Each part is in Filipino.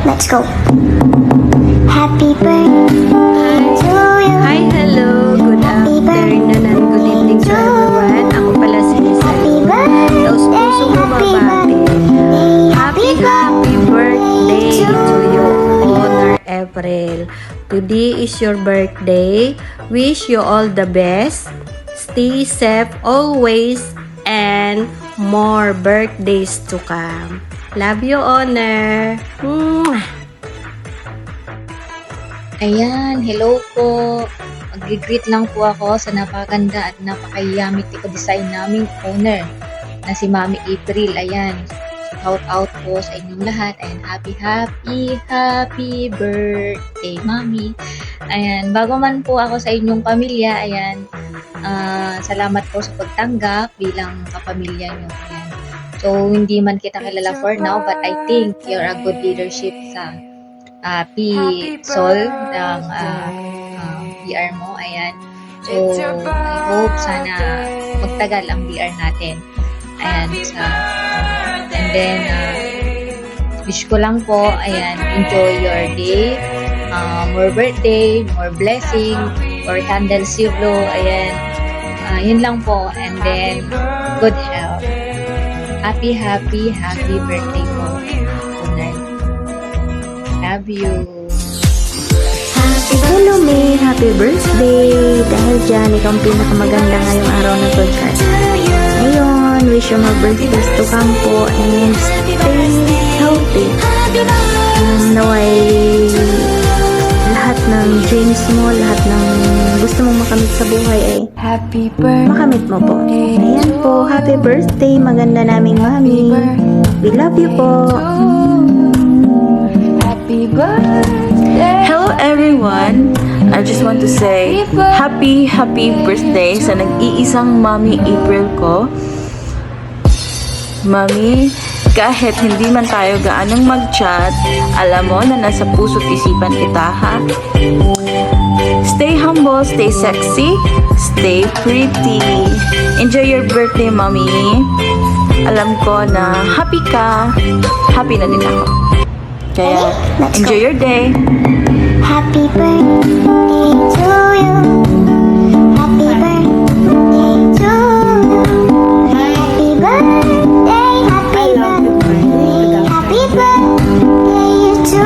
let's go. Happy birthday to you. Hi, hello. Good afternoon and good evening to everyone. Ako pala si Miss Happy Taos birthday, puso bumabati. Happy birthday to you, Honor April. Today is your birthday. Wish you all the best. Stay safe always and more birthdays to come. Love you, Honor. Mwah! Ayan, hello po. Mag-greet lang po ako sa napakaganda at napaka-yummy design naming owner na si Mami April. Ayan, shout out po sa inyong lahat. Ayan, happy birthday, Mami. Ayan, bago man po ako sa inyong pamilya, ayan, salamat po sa pagtanggap bilang kapamilya nyo. Ayan. So, hindi man kita kilala for now, but I think you're a good leadership sa P-Sol ng BR mo. Ayan. So, I hope sana magtagal ang BR natin. Ayan. And then, wish ko lang po, ayan, enjoy your day. More birthday, more blessing, more candles you blow. Ayan. Yun lang po. And then, good health. Happy birthday po. Tonight. Love you. Hello May, happy birthday! Dahil dyan, ikaw ang pinakamaganda ngayong araw ng podcast. Ngayon, wish you more birthdays to come po and stay healthy. Naway lahat ng dreams mo, lahat ng gusto mong makamit sa buhay ay makamit mo po. Ayan po, happy birthday, maganda naming mami. We love you po. Hello everyone! I just want to say happy birthday sa nag-iisang Mami April ko. Mami, kahit hindi man tayo gaanong mag-chat, alam mo na nasa puso't isipan kita, ha? Stay humble, stay sexy, stay pretty. Enjoy your birthday, Mami. Alam ko na happy ka. Happy na din ako. Kaya, enjoy your day. Happy birthday to you. Happy birthday to you. Happy birthday, happy birthday to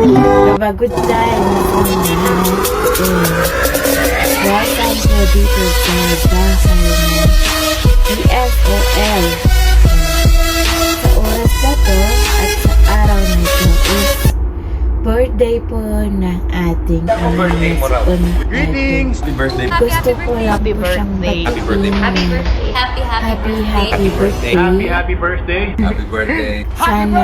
you. Have a good time. Welcome po dito sa bahay ng PSOL. Sa oras na to at sa araw na ito is birthday po ng ating birthday mo raw. Greetings! Happy birthday. Gusto ko lang po siyang Happy birthday. happy birthday. Happy birthday. Happy birthday. Sana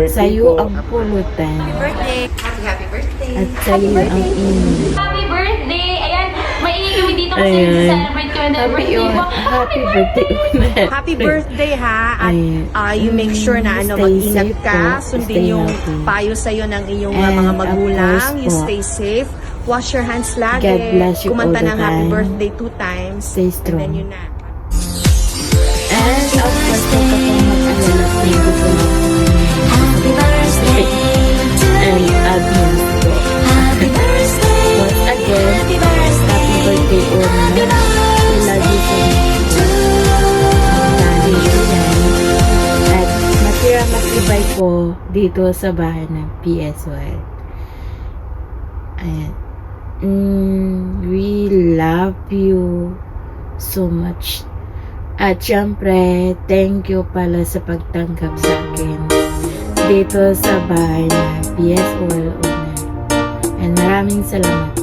sa'yo ang pulutan. Happy birthday. At sa'yo ang inyong. Happy birthday! Ayan, maingay kami dito kasi Ayan. celebrate kami ng birthday mo. Happy birthday ulit. Happy birthday ha at Ayan. you make sure na Stay mag-ingat safe ka, po. sundin Stay yung healthy. payo sa'yo ng iyong And mga of magulang, course you po, stay safe, wash your hands lagi, God bless you kumanta all the ng happy time. birthday 2 times, Stay and strong. then yun na. And of course, huwag ka pong mag-alala kung gusto mo. And admin po. Once again, happy birthday, Una. We love you so much. Dahil yan. At matira matibay po dito sa bahay ng PSOL. Ayan. We love you so much. At syempre, thank you pala sa pagtanggap sa akin dito sa bahay na PSOL owner. And maraming salamat.